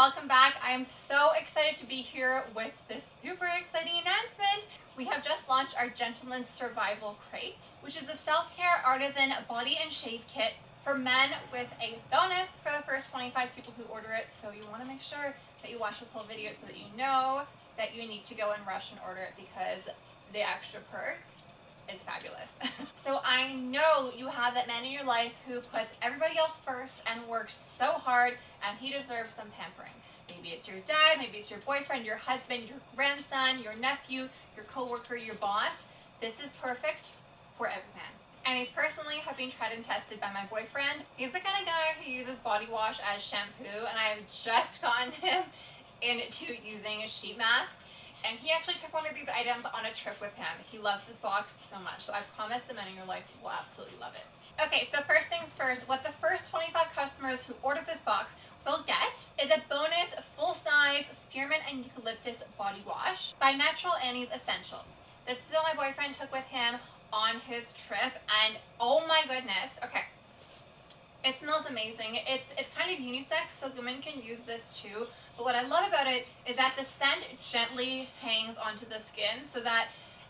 welcome back. I am so excited to be here with this super exciting announcement. We have just launched our Gentleman's Survival Crate, which is a self-care artisan body and shave kit for men with a bonus for the first 25 people who order it. So you want to make sure that you watch this whole video so that you know that you need to go and rush and order it because the extra perk is fabulous. So I know you have that man in your life who puts everybody else first and works so hard, and he deserves some pampering. Maybe it's your dad, maybe it's your boyfriend, your husband, your grandson, your nephew, your coworker, your boss. This is perfect for every man. And these personally have been tried and tested by my boyfriend. He's the kind of guy who uses body wash as shampoo, and I have just gotten him into using sheet masks. And he actually took one of these items on a trip with him. He loves this box so much, so I promise the men in your life will absolutely love it. Okay, so first things first, what the first 25 customers who ordered this box will get is a bonus full-size Spearmint and Eucalyptus body wash by Natural Annie's Essentials. This is what my boyfriend took with him on his trip, and oh my goodness, okay. It smells amazing. It's kind of unisex, so women can use this too. But what I love about it is that the scent gently hangs onto the skin, so that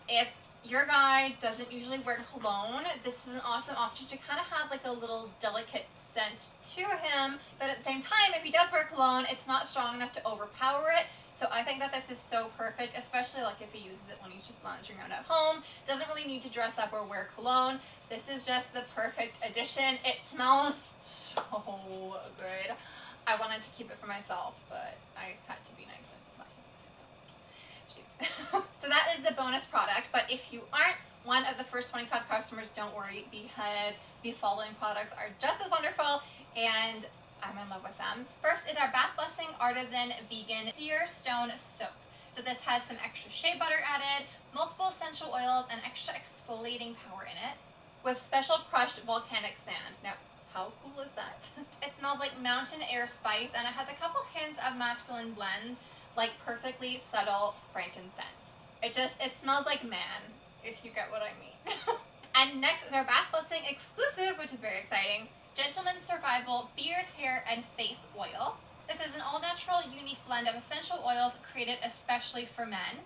if your guy doesn't usually wear cologne, this is an awesome option to kind of have like a little delicate scent to him. But at the same time, if he does wear cologne, it's not strong enough to overpower it. So I think that this is so perfect, especially like if he uses it when he's just lounging around at home. Doesn't really need to dress up or wear cologne. This is just the perfect addition. It smells so good. I wanted to keep it for myself, but I had to be nice and buy it. So that is the bonus product, but if you aren't one of the first 25 customers, don't worry, because the following products are just as wonderful and I'm in love with them. First is our Bath Blessing Artisan Vegan Sierre Stone Soap. So this has some extra shea butter added, multiple essential oils, and extra exfoliating power in it, with special crushed volcanic sand. Now, how cool is that? It smells like mountain air spice, and it has a couple hints of masculine blends, like perfectly subtle frankincense. It smells like man, if you get what I mean. And next is our Bath Blessing exclusive, which is very exciting, Gentleman's Survival Beard, Hair, and Face Oil. This is an all-natural, unique blend of essential oils created especially for men.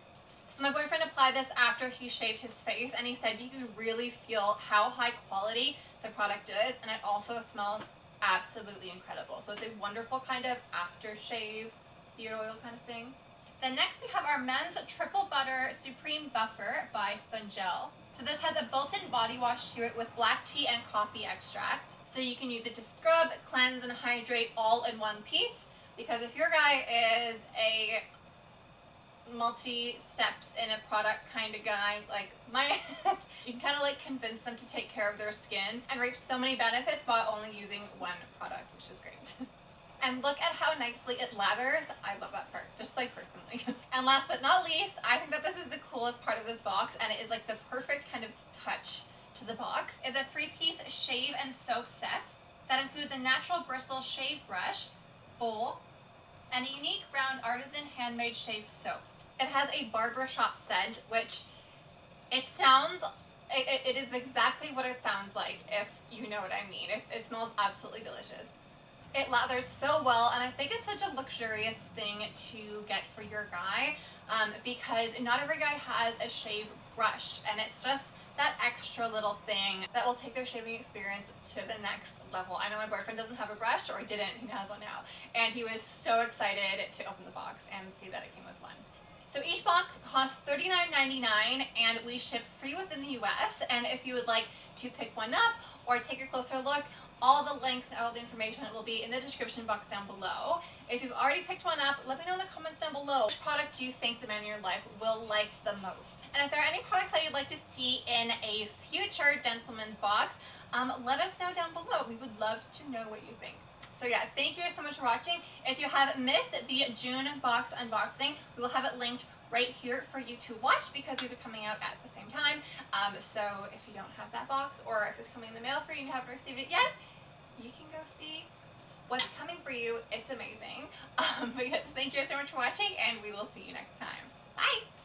So my boyfriend applied this after he shaved his face, and he said you could really feel how high quality the product is, and it also smells absolutely incredible. So it's a wonderful kind of aftershave beard oil kind of thing. Then next we have our Men's Triple Butter Supreme Buffer by Spongelle. So this has a built-in body wash to it with black tea and coffee extract. So you can use it to scrub, cleanse, and hydrate all in one piece. Because if your guy is a multi-steps in a product kind of guy like mine is, you can kind of like convince them to take care of their skin and reap so many benefits while only using one product, which is great. And look at how nicely it lathers. I love that part, just like personally. And last but not least, I think that this is the coolest part of this box, and it is like the perfect kind of touch to the box, is a 3-piece shave and soak set that includes a natural bristle shave brush, bowl, and a unique brown artisan handmade shave soap. It has a barbershop scent, which it is exactly what it sounds like, if you know what I mean. It smells absolutely delicious. It lathers so well, and I think it's such a luxurious thing to get for your guy, because not every guy has a shave brush, and it's just that extra little thing that will take their shaving experience to the next level. I know my boyfriend doesn't have a brush, or he didn't, he has one now, and he was so excited to open the box and see that it came with one. So each box costs $39.99, and we ship free within the US, and if you would like to pick one up or take a closer look, all the links and all the information will be in the description box down below. If you've already picked one up, let me know in the comments down below. Which product do you think the man in your life will like the most? And if there are any products that you'd like to see in a future Gentleman's box, let us know down below. We would love to know what you think. So yeah, thank you so much for watching. If you have missed the June box unboxing, we will have it linked right here for you to watch because these are coming out at the same time. So if you don't have that box, or if it's coming in the mail for you and you haven't received it yet, you can go see what's coming for you. It's amazing. But yeah, thank you so much for watching, and we will see you next time. Bye!